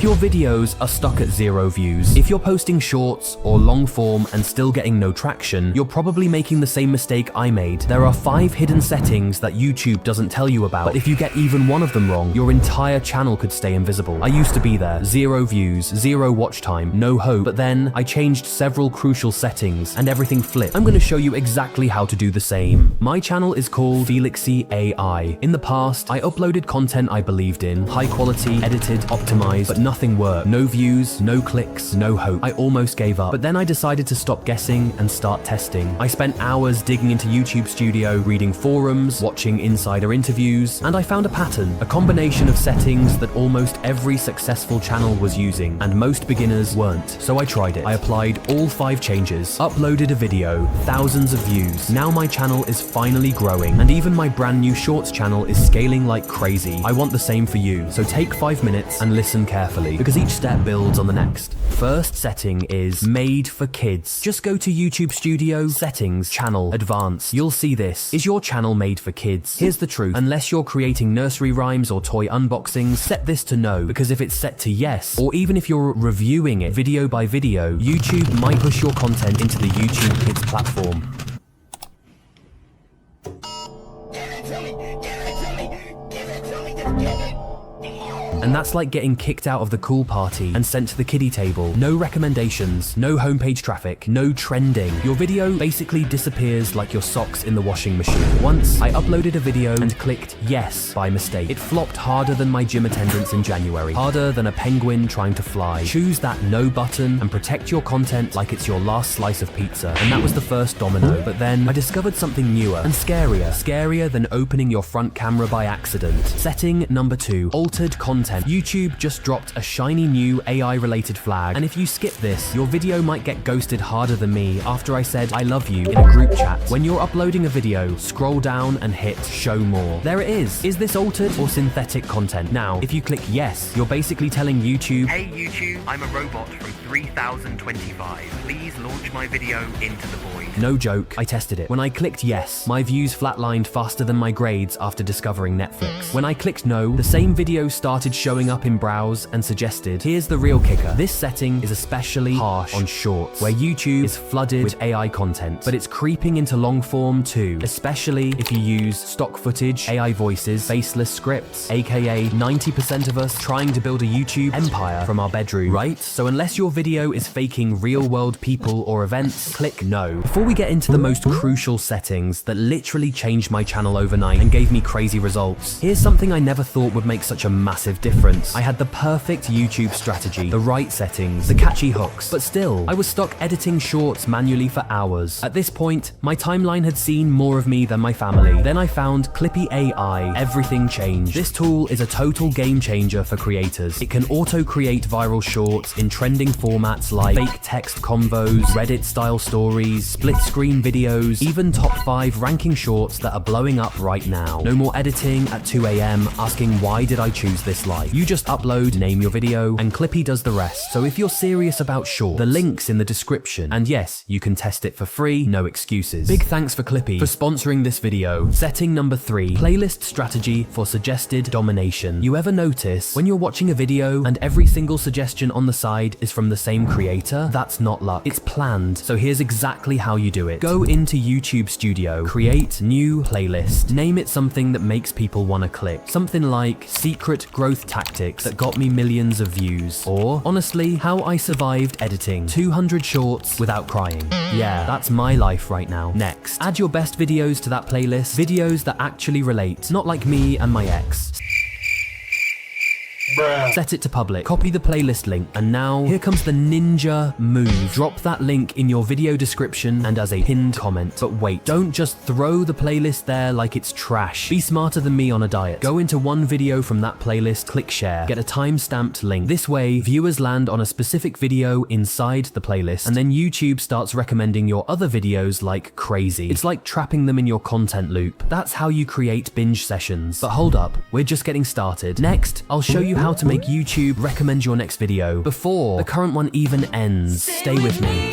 If your videos are stuck at 0 views, if you're posting shorts or long form and still getting no traction, you're probably making the same mistake I made. There are 5 hidden settings that YouTube doesn't tell you about, but if you get even one of them wrong, your entire channel could stay invisible. I used to be there, 0 views, 0 watch time, no hope, but then I changed several crucial settings and everything flipped. I'm going to show you exactly how to do the same. My channel is called Felixy AI. In the past, I uploaded content I believed in, high quality, edited, optimized, but nothing worked. No views, no clicks, no hope. I almost gave up, but then I decided to stop guessing and start testing. I spent hours digging into YouTube Studio, reading forums, watching insider interviews, and I found a pattern, a combination of settings that almost every successful channel was using, and most beginners weren't. So I tried it. I applied all 5 changes, uploaded a video, thousands of views. Now my channel is finally growing, and even my brand new shorts channel is scaling like crazy. I want the same for you, so take 5 minutes and listen carefully, because each step builds on the next. First setting is Made for Kids. Just go to YouTube Studio, Settings, Channel, Advanced. You'll see this. Is your channel made for kids? Here's the truth. Unless you're creating nursery rhymes or toy unboxings, set this to no, because if it's set to yes, or even if you're reviewing it video by video, YouTube might push your content into the YouTube Kids platform. And that's like getting kicked out of the cool party and sent to the kiddie table. No recommendations, no homepage traffic, no trending. Your video basically disappears like your socks in the washing machine. Once, I uploaded a video and clicked yes by mistake. It flopped harder than my gym attendance in January, harder than a penguin trying to fly. Choose that no button and protect your content like it's your last slice of pizza. And that was the first domino. But then I discovered something newer and scarier than opening your front camera by accident. Setting number 2, altered content. YouTube just dropped a shiny new AI-related flag, and if you skip this, your video might get ghosted harder than me after I said I love you in a group chat. When you're uploading a video, scroll down and hit show more. There it is. Is this altered or synthetic content? Now, if you click yes, you're basically telling YouTube, hey YouTube, I'm a robot from 3025. Please launch my video into the void. No joke, I tested it. When I clicked yes, my views flatlined faster than my grades after discovering Netflix. When I clicked no, the same video started showing up in browse and suggested. Here's the real kicker. This setting is especially harsh on shorts, where YouTube is flooded with AI content, but it's creeping into long form too, especially if you use stock footage, AI voices, faceless scripts, aka 90% of us trying to build a YouTube empire from our bedroom, right? So unless your video is faking real world people or events, click no. Before we get into the most crucial settings that literally changed my channel overnight and gave me crazy results, here's something I never thought would make such a massive difference. I had the perfect YouTube strategy, the right settings, the catchy hooks, but still, I was stuck editing shorts manually for hours. At this point, my timeline had seen more of me than my family. Then I found Clippy AI. Everything changed. This tool is a total game changer for creators. It can auto-create viral shorts in trending formats like fake text convos, Reddit-style stories, split-screen videos, even top 5 ranking shorts that are blowing up right now. No more editing at 2 AM asking why did I choose this life. You just upload, name your video, and Clippy does the rest. So if you're serious about shorts, the link's in the description. And yes, you can test it for free, no excuses. Big thanks for Clippy for sponsoring this video. Setting number 3, playlist strategy for suggested domination. You ever notice when you're watching a video and every single suggestion on the side is from the same creator? That's not luck. It's planned. So here's exactly how you do it. Go into YouTube Studio, create new playlist. Name it something that makes people want to click. Something like Secret Growth Tactics that got me millions of views. Or, honestly, how I survived editing 200 shorts without crying. Yeah, that's my life right now. Next, add your best videos to that playlist. Videos that actually relate, not like me and my ex. Bruh. Set it to public, copy the playlist link, and now here comes the ninja move. Drop that link in your video description and as a pinned comment. But wait, don't just throw the playlist there like it's trash. Be smarter than me on a diet. Go into one video from that playlist, click share, get a time-stamped link. This way, viewers land on a specific video inside the playlist, and then YouTube starts recommending your other videos like crazy. It's like trapping them in your content loop. That's how you create binge sessions. But hold up, we're just getting started. Next, I'll show you how to make YouTube recommend your next video before the current one even ends. Stay with me.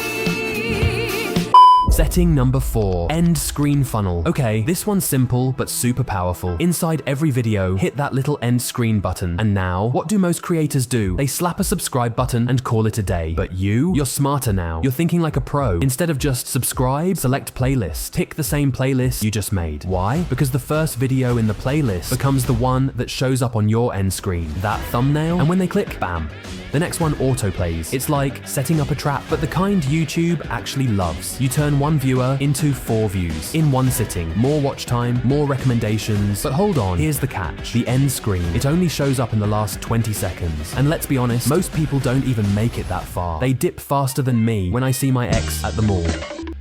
Setting number 4, end screen funnel. Okay, this one's simple but super powerful. Inside every video, hit that little end screen button. And now, what do most creators do? They slap a subscribe button and call it a day. But you're smarter now. You're thinking like a pro. Instead of just subscribe, select playlist. Pick the same playlist you just made. Why? Because the first video in the playlist becomes the one that shows up on your end screen. That thumbnail, and when they click, bam. The next one autoplays. It's like setting up a trap, but the kind YouTube actually loves. You turn one viewer into 4 views in one sitting. More watch time, more recommendations. But hold on, here's the catch. The end screen. It only shows up in the last 20 seconds. And let's be honest, most people don't even make it that far. They dip faster than me when I see my ex at the mall.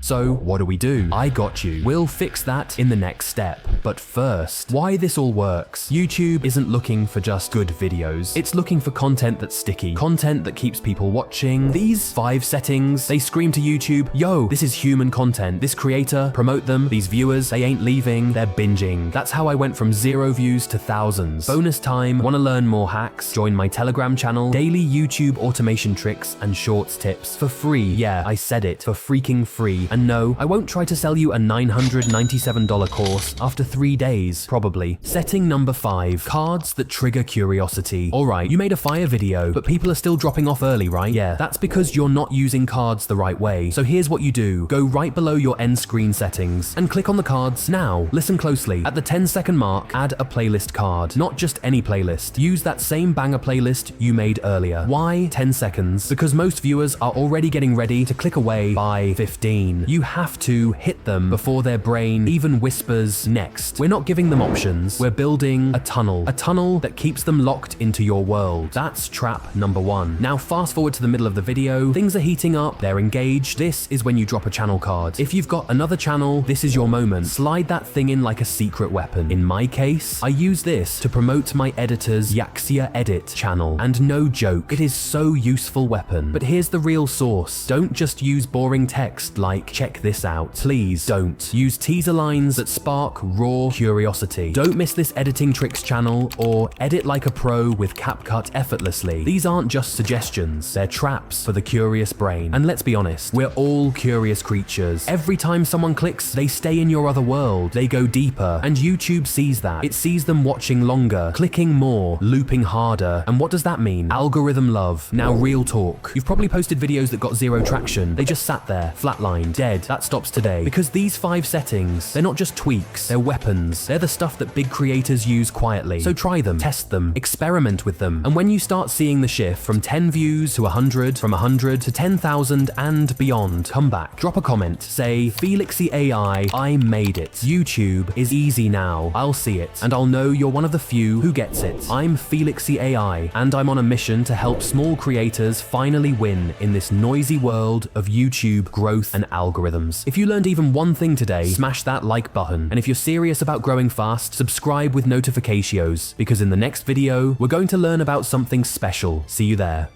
So what do? I got you. We'll fix that in the next step. But first, why this all works. YouTube isn't looking for just good videos. It's looking for content that's sticky. Content that keeps people watching. These 5 settings, they scream to YouTube, yo, this is human content. This creator, promote them. These viewers, they ain't leaving, they're binging. That's how I went from 0 views to thousands. Bonus time, wanna learn more hacks? Join my Telegram channel. Daily YouTube automation tricks and shorts tips for free. Yeah, I said it, for freaking free. And no, I won't try to sell you a $997 course after 3 days, probably. Setting number 5, cards that trigger curiosity. Alright, you made a fire video, but people are still dropping off early, right? Yeah, that's because you're not using cards the right way. So here's what you do. Go right below your end screen settings and click on the cards. Now, listen closely. At the 10-second mark, add a playlist card. Not just any playlist. Use that same banger playlist you made earlier. Why 10 seconds? Because most viewers are already getting ready to click away by 15. You have to hit them before their brain even whispers next. We're not giving them options. We're building a tunnel that keeps them locked into your world. That's trap number 1. Now fast forward to the middle of the video. Things are heating up. They're engaged. This is when you drop a channel card. If you've got another channel, this is your moment. Slide that thing in like a secret weapon. In my case, I use this to promote my editor's Yaxia Edit channel. And no joke, it is so useful weapon. But here's the real source. Don't just use boring text like check this out. Please don't. Use teaser lines that spark raw curiosity. Don't miss this editing tricks channel or edit like a pro with CapCut effortlessly. These aren't just suggestions. They're traps for the curious brain. And let's be honest, we're all curious creatures. Every time someone clicks, they stay in your other world. They go deeper. And YouTube sees that. It sees them watching longer, clicking more, looping harder. And what does that mean? Algorithm love. Now real talk. You've probably posted videos that got 0 traction. They just sat there, flatlined, dead. That stops today. Because these 5 settings, they're not just tweaks, they're weapons. They're the stuff that big creators use quietly. So try them, test them, experiment with them. And when you start seeing the shift from 10 views to 100, from 100 to 10,000 and beyond, come back, drop a comment, say, Felixy AI, I made it. YouTube is easy now. I'll see it, and I'll know you're one of the few who gets it. I'm Felixy AI, and I'm on a mission to help small creators finally win in this noisy world of YouTube growth and algorithms. If you learned even one thing today, smash that like button. And if you're serious about growing fast, subscribe with notifications, because in the next video, we're going to learn about something special. See you there.